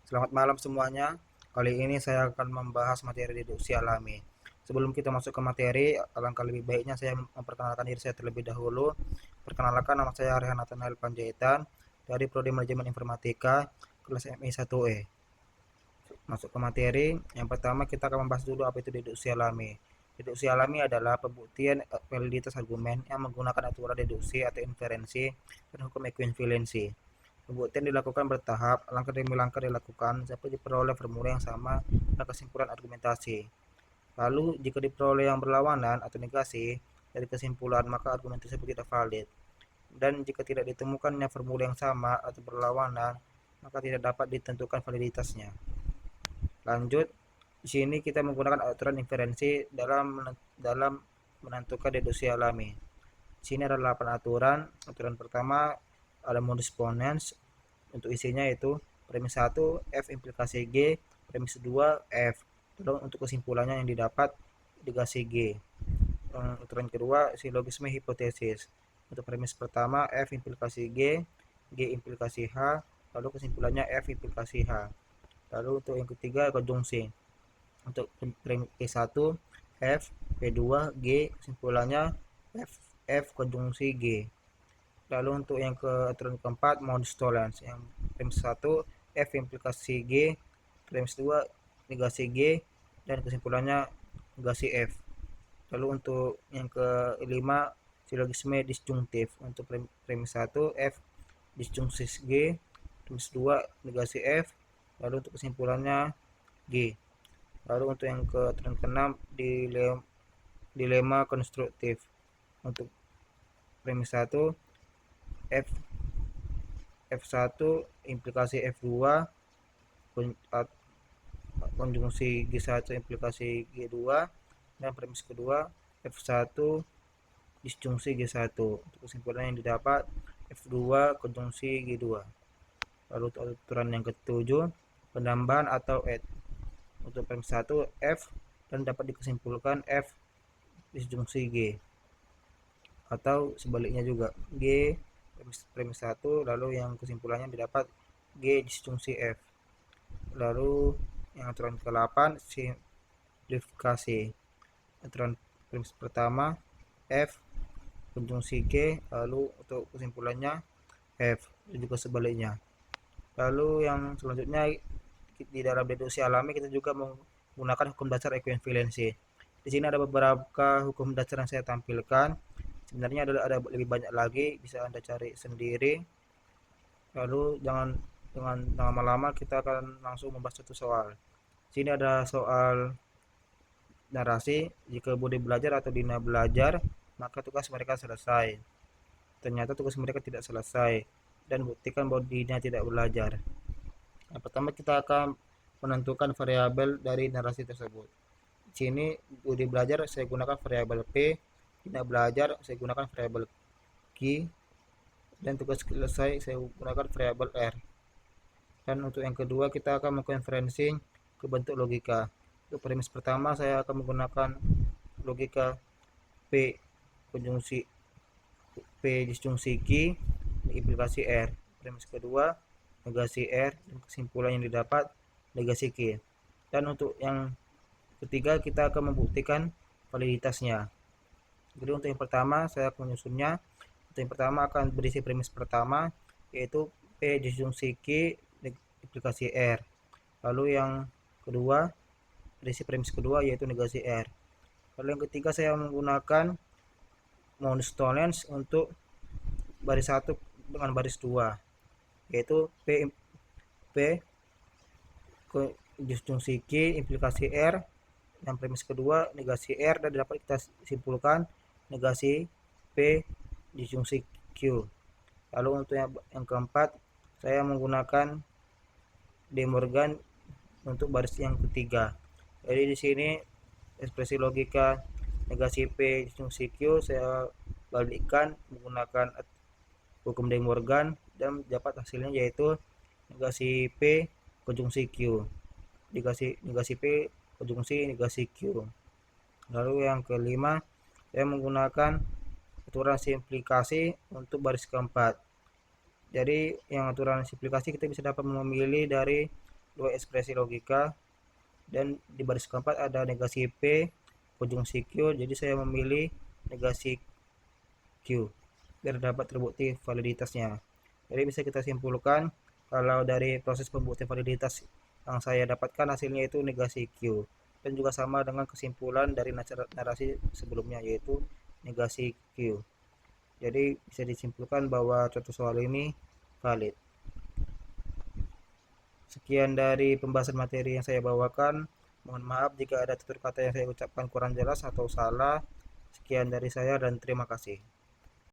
Selamat malam semuanya. Kali ini saya akan membahas materi deduksi alami. Sebelum kita masuk ke materi, alangkah lebih baiknya saya memperkenalkan diri saya terlebih dahulu. Perkenalkan, nama saya Rehan Nathanael Panjaitan dari Prodi Manajemen Informatika kelas MI 1E. Masuk ke materi, yang pertama kita akan membahas dulu apa itu deduksi alami. Deduksi alami adalah pembuktian validitas argumen yang menggunakan aturan deduksi atau inferensi dan hukum ekuivalensi. Pembuktian dilakukan bertahap, langkah demi langkah dilakukan sampai diperoleh formula yang sama dan kesimpulan argumentasi. Lalu, jika diperoleh yang berlawanan atau negasi dari kesimpulan, maka argumen tersebut tidak valid. Dan jika tidak ditemukannya formula yang sama atau berlawanan, maka tidak dapat ditentukan validitasnya. Lanjut, di sini kita menggunakan aturan inferensi dalam menentukan deduksi alami. Di sini ada 8 aturan. Aturan pertama ada modus ponens. Untuk isinya itu premis 1 F implikasi G, premis 2 F. Lalu untuk kesimpulannya yang didapat digasi G. Aturan kedua silogisme hipotesis. Untuk premis pertama F implikasi G, G implikasi H, lalu kesimpulannya F implikasi H. Lalu untuk yang ketiga konjungsi. Untuk premis P1 F, P2 G, kesimpulannya F konjungsi G. Lalu untuk yang aturan keempat modus tollens, yang premis 1 F implikasi G, premis 2 negasi G, dan kesimpulannya negasi F. Lalu untuk yang kelima silogisme disjungtif. Untuk premis 1 F disjungsi G, premis 2 negasi F, lalu untuk kesimpulannya G. Lalu untuk yang aturan keenam dilema konstruktif. Untuk premis 1 F F1 implikasi F2 konjungsi G1 implikasi G2, dan premis kedua F1 disjungsi G1. Untuk kesimpulan yang didapat F2 konjungsi G2. Lalu aturan yang ketujuh penambahan atau add. Untuk premis 1 F dan dapat dikesimpulan F disjungsi G, atau sebaliknya juga G premis 1 lalu yang kesimpulannya didapat G disjungsi F. Lalu yang aturan ke-8 simplifikasi. Aturan premis pertama F konjungsi G, lalu untuk kesimpulannya F, dan juga sebaliknya. Lalu yang selanjutnya di dalam deduksi alami kita juga menggunakan hukum dasar ekuivalensi. Di sini ada beberapa hukum dasar yang saya tampilkan. Sebenarnya ada lebih banyak lagi, bisa Anda cari sendiri. Lalu jangan lama-lama, kita akan langsung membahas satu soal. Sini ada soal narasi, jika Budi belajar atau Dina belajar, maka tugas mereka selesai. Ternyata tugas mereka tidak selesai, dan buktikan bahwa Dina tidak belajar. Yang pertama kita akan menentukan variabel dari narasi tersebut. Di sini Budi belajar saya gunakan variabel P, Dina belajar saya gunakan variabel Q, dan tugas selesai saya gunakan variabel R. Dan untuk yang kedua kita akan mengkonferensi ke bentuk logika. Untuk premis pertama saya akan menggunakan logika P konjungsi P disjungsi Q implikasi R. Premis kedua negasi R, dan kesimpulan yang didapat negasi Q. Dan untuk yang ketiga kita akan membuktikan validitasnya. Jadi untuk yang pertama saya akan menyusunnya. Untuk yang pertama akan berisi premis pertama yaitu P disjungsi Q implikasi R. Lalu yang kedua berisi premis kedua yaitu negasi R. Lalu yang ketiga saya menggunakan modus tollens untuk baris 1 dengan baris 2 yaitu P disjungsi Q implikasi R, yang premis kedua negasi R, dan dapat kita simpulkan negasi P disjungsi Q. Lalu untuk yang keempat saya menggunakan De Morgan untuk baris yang ketiga. Jadi di sini ekspresi logika negasi P disjungsi Q saya balikkan menggunakan hukum De Morgan, dan dapat hasilnya yaitu negasi P konjungsi Q, negasi P konjungsi negasi Q. Lalu yang kelima saya menggunakan aturan simplikasi untuk baris keempat. Jadi yang aturan simplikasi kita bisa dapat memilih dari dua ekspresi logika, dan di baris keempat ada negasi P, konjungsi Q, jadi saya memilih negasi Q biar dapat terbukti validitasnya. Jadi bisa kita simpulkan kalau dari proses pembuktian validitas yang saya dapatkan hasilnya itu negasi Q, dan juga sama dengan kesimpulan dari narasi sebelumnya yaitu negasi Q. Jadi bisa disimpulkan bahwa contoh soal ini valid. Sekian dari pembahasan materi yang saya bawakan. Mohon maaf jika ada tutur kata yang saya ucapkan kurang jelas atau salah. Sekian dari saya dan terima kasih.